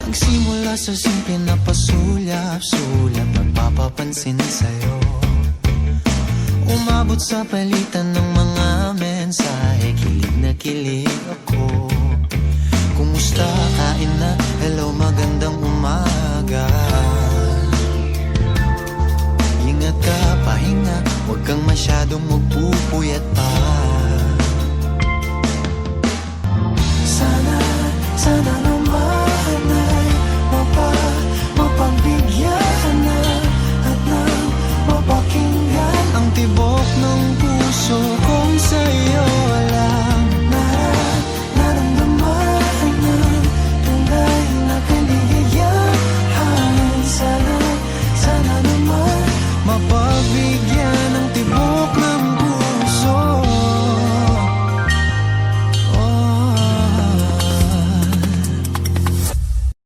Nagsimula sa simple na pasulyap-sulyap, nagpapapansin sa'yo. Umabot sa palitan ng mga mensahe, kilig na kilig ako. Kumusta, kain na, hello, magandang umaga. Ingat ka, pahinga, huwag kang masyadong magpupuyat pa. Sana